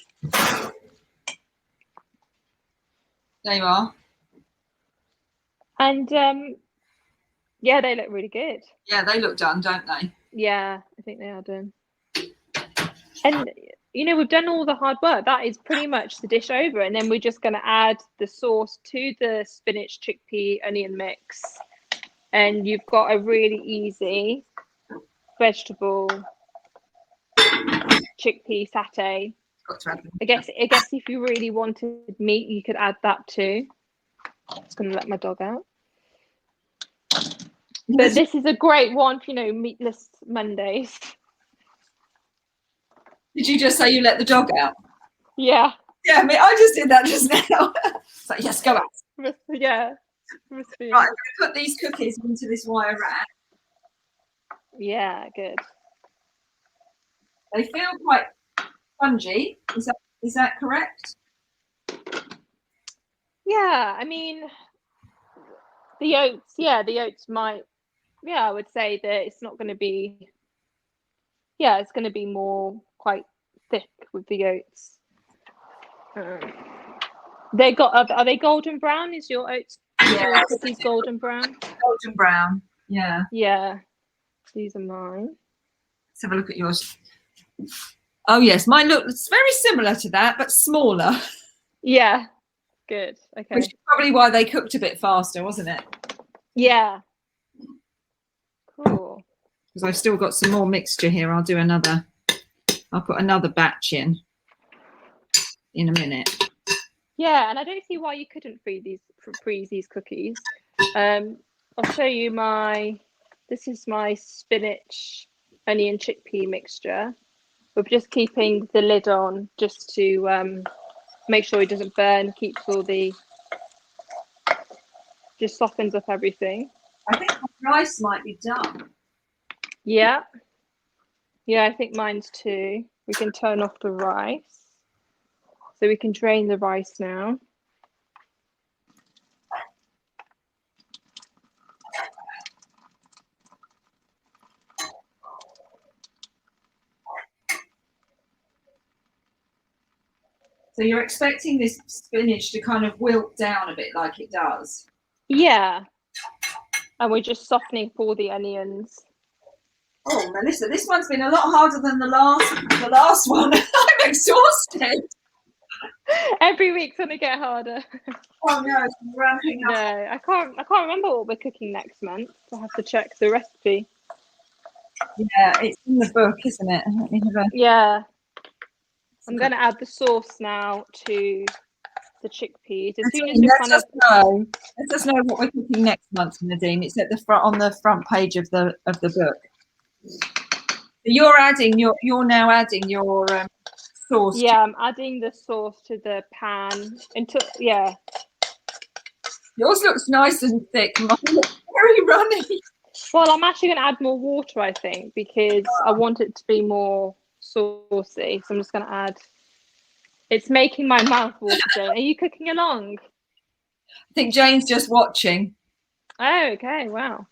There you are. And yeah, they look really good. Yeah, they look done, don't they? Yeah, I think they are done. And you know, we've done all the hard work. That is pretty much the dish over, and then we're just going to add the sauce to the spinach, chickpea, onion mix, and you've got a really easy vegetable chickpea satay. I guess if you really wanted meat, you could add that too. I'm just going to let my dog out. But this is a great one for, you know, meatless Mondays. Did you just say you let the dog out? Yeah. Yeah, I mean, I just did that just now. So yes, go out. Yeah. Right, I'm going to put these cookies into this wire rack. Yeah, good. They feel quite spongy. Is that correct? Yeah, I mean, the oats might. Yeah, I would say that it's not going to be. Yeah, it's going to be more quite thick with the oats. Are they golden brown? Is your oats? Yeah, cookies golden brown. Golden brown. Yeah. Yeah. These are mine. Let's have a look at yours. Oh yes, mine looks very similar to that, but smaller. Yeah. Good. Okay. Which is probably why they cooked a bit faster, wasn't it? Yeah. Cool. Because I've still got some more mixture here. I'll put another batch in a minute. Yeah, and I don't see why you couldn't freeze these cookies. I'll show you this is my spinach, onion, chickpea mixture. We're just keeping the lid on just to make sure it doesn't burn, keeps just softens up everything. I think the rice might be done. Yeah. Yeah, I think mine's too. We can turn off the rice. So we can drain the rice now. So you're expecting this spinach to kind of wilt down a bit like it does? Yeah. And we're just softening for the onions. Oh, Melissa, this one's been a lot harder than the last one. I'm exhausted. Every week's gonna get harder. Oh no, it's ramping up. No, I can't remember what we're cooking next month. I'll have to check the recipe. Yeah, it's in the book, isn't it? Let me have a... Yeah. I'm going to add the sauce now to the chickpeas. As soon as you let us know what we're cooking next month, Nadine. It's at the front, on the front page of the book. You're now adding your sauce. Yeah, I'm adding the sauce to the pan until, yeah. Yours looks nice and thick. Mine looks very runny. Well, I'm actually going to add more water, I think, because I want it to be more saucy. So I'm just going to add. It's making my mouth water, Jane. Are you cooking along? I think Jane's just watching. Oh, okay. Wow.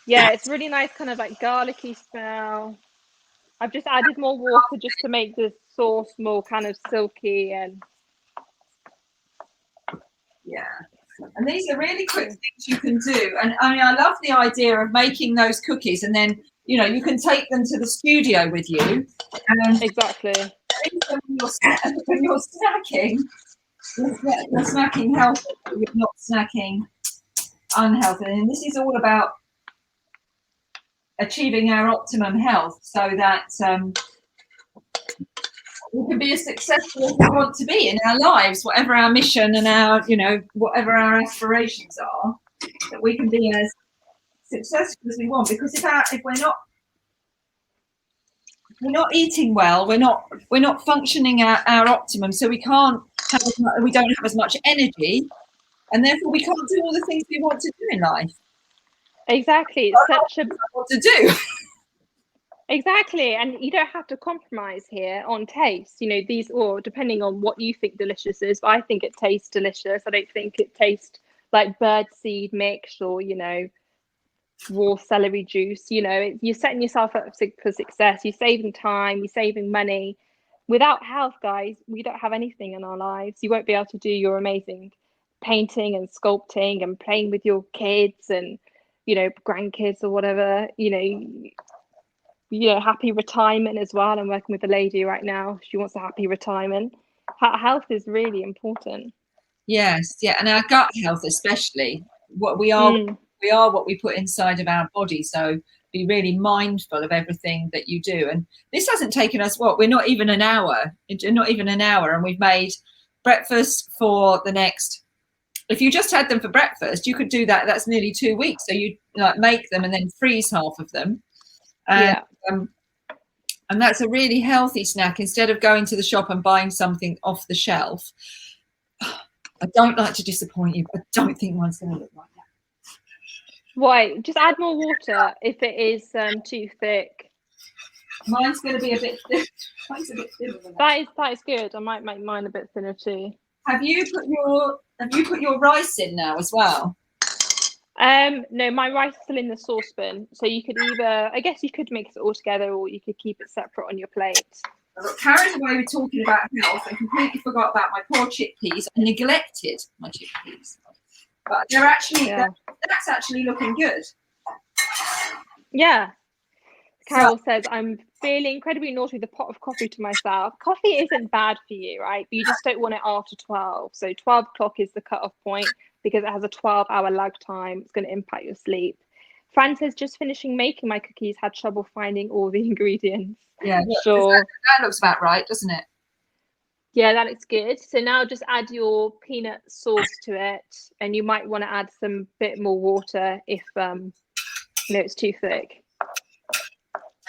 Yeah, it's really nice, kind of like garlicky smell. I've just added more water just to make the sauce more kind of silky and. Yeah. And these are really quick things you can do. And I mean, I love the idea of making those cookies, and then, you know, you can take them to the studio with you. And exactly. When you're snacking, you're snacking healthy, you're not snacking unhealthy. And this is all about achieving our optimum health so that we can be as successful as we want to be in our lives, whatever our mission and our, you know, whatever our aspirations are, that we can be as successful as we want. Because if we're not eating well, we're not functioning at our optimum, so we don't have as much energy, and therefore we can't do all the things we want to do in life. Exactly. It's such a what to do. Exactly, and you don't have to compromise here on taste. You know, these, or depending on what you think delicious is, but I think it tastes delicious. I don't think it tastes like birdseed mix or, you know, raw celery juice. You know, you're setting yourself up for success. You're saving time, you're saving money. Without health, guys, we don't have anything in our lives. You won't be able to do your amazing painting and sculpting and playing with your kids and, you know, grandkids or whatever. You know, happy retirement as well. I'm working with a lady right now. She wants a happy retirement. Health is really important. Yes, yeah, and our gut health especially. What we are what we put inside of our body. So be really mindful of everything that you do. And this hasn't taken us we're not even an hour, and we've made breakfast for the next. If you just had them for breakfast, you could do that. That's nearly 2 weeks. So you like make them and then freeze half of them. And, and that's a really healthy snack instead of going to the shop and buying something off the shelf. I don't like to disappoint you, but I don't think mine's going to look like that. Why? Just add more water if it is too thick. Mine's going to be a bit thin. Mine's a bit thinner than that. That is good. I might make mine a bit thinner too. Have you put your rice in now as well? No, my rice is still in the saucepan. So you could I guess you could mix it all together, or you could keep it separate on your plate. I got carried away with talking about health and completely forgot about my poor chickpeas. I neglected my chickpeas, but they're actually that's actually looking good. Yeah. Carol says, I'm feeling incredibly naughty with a pot of coffee to myself. Coffee isn't bad for you, right? But you just don't want it after 12. So 12 o'clock is the cutoff point because it has a 12-hour lag time. It's going to impact your sleep. Fran says, just finishing making my cookies, had trouble finding all the ingredients. Yeah, sure. That looks about right, doesn't it? Yeah, that looks good. So now just add your peanut sauce to it, and you might want to add some bit more water if it's too thick.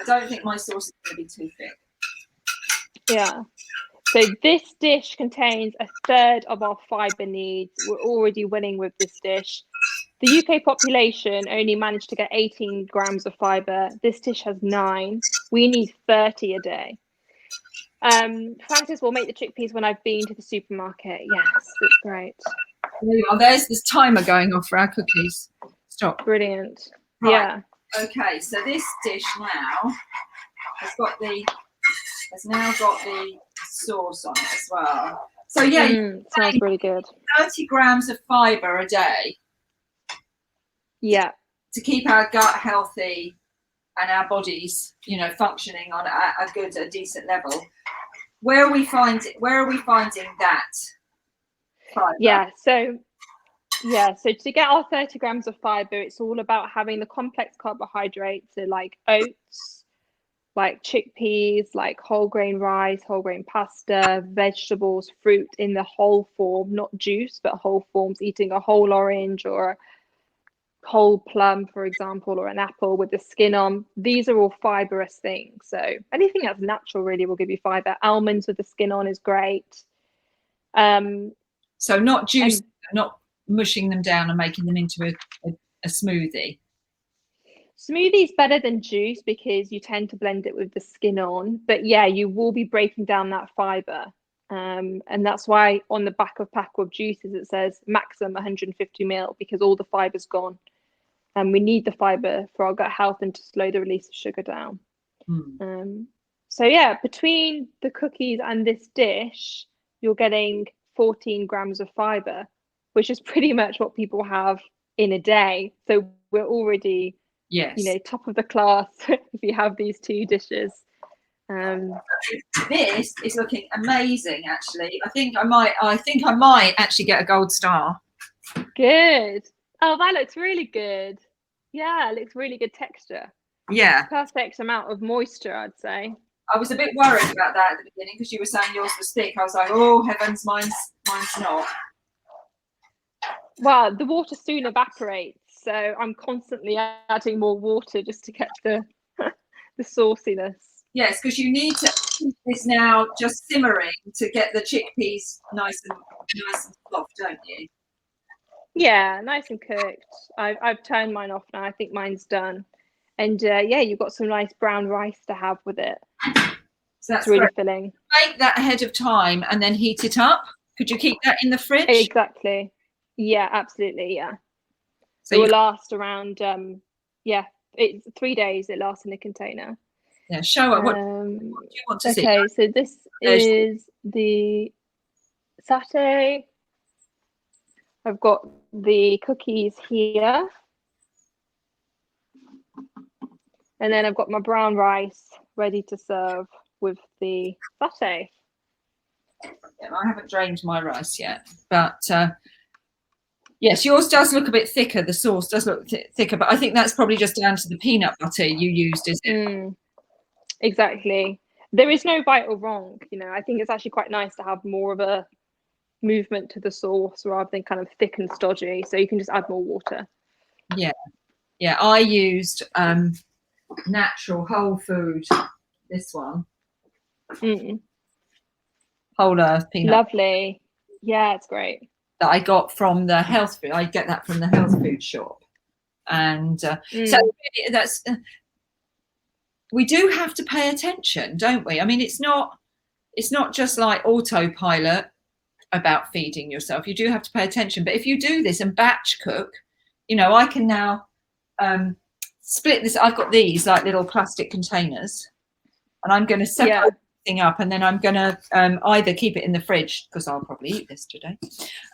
I don't think my sauce is going to be too thick. Yeah. So this dish contains a third of our fibre needs. We're already winning with this dish. The UK population only managed to get 18 grams of fibre. This dish has 9. We need 30 a day. Francis will make the chickpeas when I've been to the supermarket. Yes, it's great. There you are. There's this timer going off for our cookies. Stop. Brilliant. Right. Yeah. Okay, so this dish now has now got the sauce on it as well. So yeah, sounds really good. 30 grams of fibre a day. Yeah. To keep our gut healthy and our bodies, functioning on a decent level. Where are we finding that fibre? So to get our 30 grams of fibre, it's all about having the complex carbohydrates, so like oats, like chickpeas, like whole grain rice, whole grain pasta, vegetables, fruit in the whole form, not juice, but whole forms, eating a whole orange or whole plum, for example, or an apple with the skin on. These are all fibrous things. So anything that's natural really will give you fiber. Almonds with the skin on is great. So not juice, not mushing them down and making them into a smoothie. Smoothie's better than juice because you tend to blend it with the skin on. But yeah, you will be breaking down that fiber. And that's why on the back of pack of juices it says maximum 150 ml, because all the fiber's gone. And we need the fiber for our gut health and to slow the release of sugar down. So yeah, between the cookies and this dish, you're getting 14 grams of fiber, which is pretty much what people have in a day. So we're already, top of the class if you have these two dishes. This is looking amazing, actually. I think I might actually get a gold star. Good. Oh, that looks really good. Yeah, it looks really good texture. Yeah. Perfect amount of moisture, I'd say. I was a bit worried about that at the beginning because you were saying yours was thick. I was like, oh heavens, mine's not. Well, the water soon evaporates, so I'm constantly adding more water just to get the sauciness. Yes, because you need to keep this now just simmering to get the chickpeas nice and soft, don't you? Yeah, nice and cooked. I've turned mine off now. I think mine's done. And yeah, you've got some nice brown rice to have with it. So that's really great. Filling. Make that ahead of time and then heat it up. Could you keep that in the fridge? Exactly. Yeah, absolutely. Yeah. So it will last around it's 3 days. It lasts in a container. Yeah, show it. What do you want to see? Okay, so this is the satay. I've got the cookies here. And then I've got my brown rice ready to serve with the satay. Yeah, I haven't drained my rice yet, but yes, yours does look a bit thicker. The sauce does look thicker, but I think that's probably just down to the peanut butter you used, is it? Exactly. There is no right or wrong. I think it's actually quite nice to have more of a movement to the sauce rather than kind of thick and stodgy. So you can just add more water. Yeah. I used natural whole food. This one. Whole earth peanut. Lovely. Yeah, it's great. That I got from the health food. I get that from the health food shop, and so that's. We do have to pay attention, don't we? I mean, it's not just like autopilot about feeding yourself. You do have to pay attention. But if you do this and batch cook, I can now split this. I've got these like little plastic containers, and I'm going to separate everything up, and then I'm going to either keep it in the fridge because I'll probably eat this today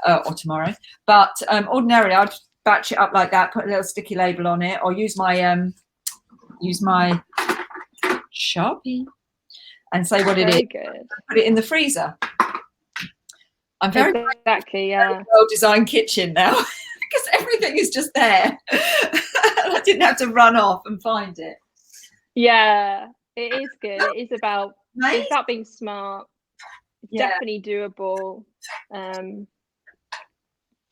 or tomorrow. But ordinarily, I'd batch it up like that, put a little sticky label on it, or use my Sharpie and say what it is. Good. Put it in the freezer. I'm very well-designed kitchen now because everything is just there. I didn't have to run off and find it. Yeah, it is good. It's about being smart. It's definitely doable. And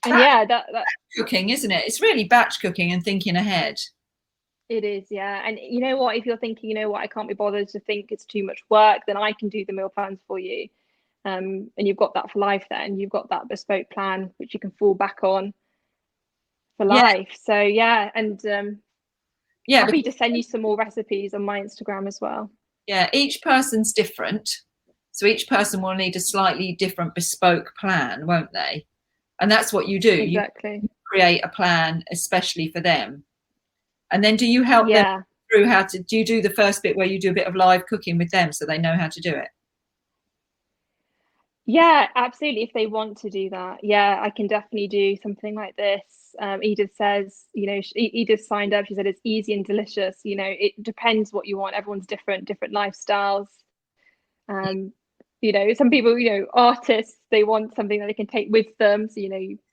that's cooking, isn't it? It's really batch cooking and thinking ahead. It is, yeah. And you know what? If you're thinking, I can't be bothered to think it's too much work, then I can do the meal plans for you. And you've got that for life then. You've got that bespoke plan, which you can fall back on for life. So, and happy to send you some more recipes on my Instagram as well. Yeah, each person's different. So each person will need a slightly different bespoke plan, won't they? And that's what you do. Exactly. You create a plan especially for them. And then do you help them through do you do the first bit where you do a bit of live cooking with them so they know how to do it? Yeah, absolutely. If they want to do that. Yeah, I can definitely do something like this. Edith says, Edith signed up. She said it's easy and delicious. It depends what you want. Everyone's different lifestyles. Some people, artists, they want something that they can take with them. So,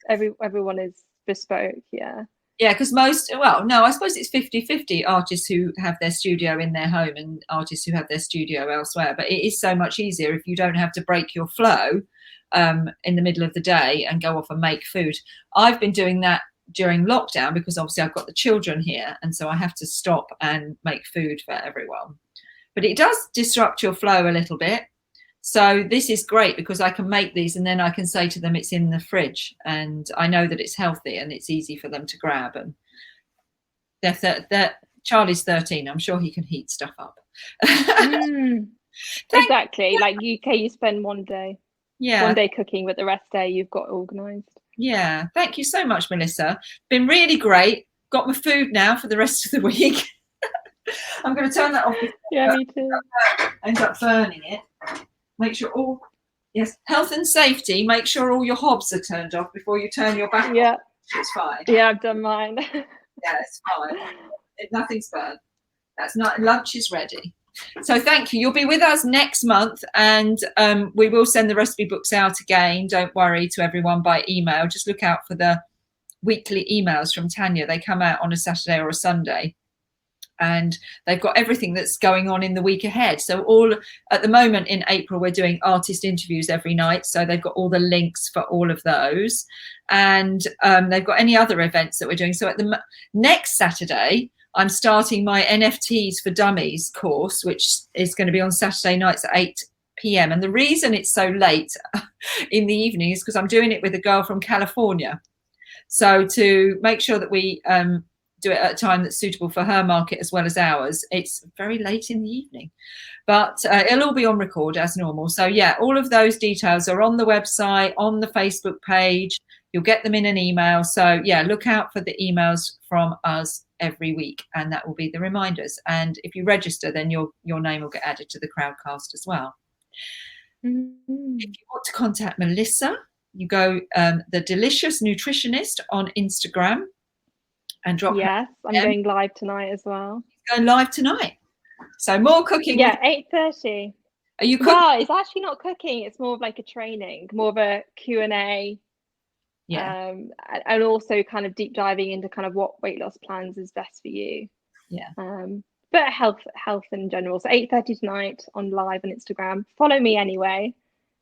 everyone is bespoke. Yeah. Yeah, because I suppose it's 50-50 artists who have their studio in their home and artists who have their studio elsewhere. But it is so much easier if you don't have to break your flow in the middle of the day and go off and make food. I've been doing that during lockdown, because obviously I've got the children here, and so I have to stop and make food for everyone. But it does disrupt your flow a little bit. So this is great because I can make these and then I can say to them it's in the fridge, and I know that it's healthy and it's easy for them to grab. And Charlie's 13. I'm sure he can heat stuff up. Exactly. Like UK, you spend one day cooking, but the rest day you've got organised. Yeah. Thank you so much, Melissa. Been really great. Got my food now for the rest of the week. I'm going to turn that off. Yeah, me too. End up burning it. Make sure health and safety. Make sure all your hobs are turned off before you turn your back. Yeah, off. It's fine. Yeah, I've done mine. Yeah, it's fine. Nothing's burned. That's not. Lunch is ready. So thank you. You'll be with us next month, and we will send the recipe books out again. Don't worry, to everyone by email. Just look out for the weekly emails from Tanya. They come out on a Saturday or a Sunday. And they've got everything that's going on in the week ahead. So at the moment in April, we're doing artist interviews every night. So they've got all the links for all of those. And they've got any other events that we're doing. So at the next Saturday, I'm starting my NFTs for Dummies course, which is going to be on Saturday nights at 8 p.m. And the reason it's so late in the evening is because I'm doing it with a girl from California. So to make sure that we do it at a time that's suitable for her market as well as ours, it's very late in the evening, but it'll all be on record as normal. So yeah, all of those details are on the website, on the Facebook page. You'll get them in an email. So yeah, look out for the emails from us every week, and that will be the reminders. And if you register, then your name will get added to the Crowdcast as well. If you want to contact Melissa, you go The Delicious Nutritionist on Instagram and drop. Yes, I'm going live tonight as well. Going live tonight. So more cooking. Yeah, 8:30. Are you cooking? Well, it's actually not cooking. It's more of like a training, more of a Q&A. Yeah. And also kind of deep diving into kind of what weight loss plans is best for you. Yeah. But health in general. So 8:30 tonight on live on Instagram. Follow me anyway.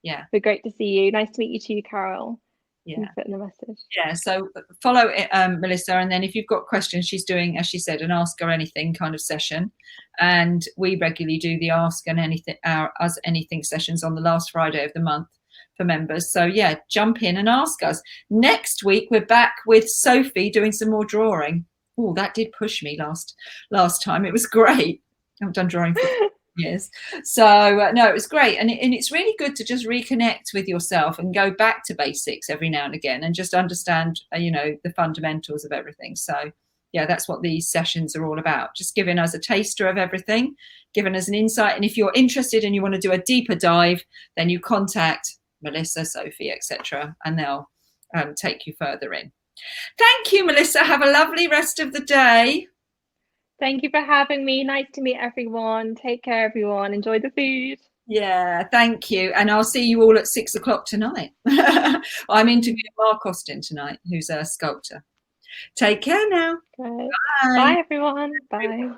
Yeah. But great to see you. Nice to meet you too, Carol. Yeah. Put in the message. Yeah. So follow Melissa, and then if you've got questions, she's doing, as she said, an Ask Her Anything kind of session, and we regularly do the Ask and Anything, our Us Anything sessions on the last Friday of the month for members. So yeah, jump in and ask us. Next week we're back with Sophie doing some more drawing. Oh, that did push me last time. It was great. I've done drawing for years. So no, it was great. And it's really good to just reconnect with yourself and go back to basics every now and again and just understand, the fundamentals of everything. So yeah, that's what these sessions are all about. Just giving us a taster of everything, giving us an insight. And if you're interested and you want to do a deeper dive, then you contact Melissa, Sophie, etc., and they'll take you further in. Thank you, Melissa. Have a lovely rest of the day. Thank you for having me. Nice to meet everyone. Take care, everyone. Enjoy the food. Yeah, thank you. And I'll see you all at 6 o'clock tonight. I'm interviewing Mark Austin tonight, who's a sculptor. Take care now. Okay. Bye. Bye, everyone. Bye. Bye.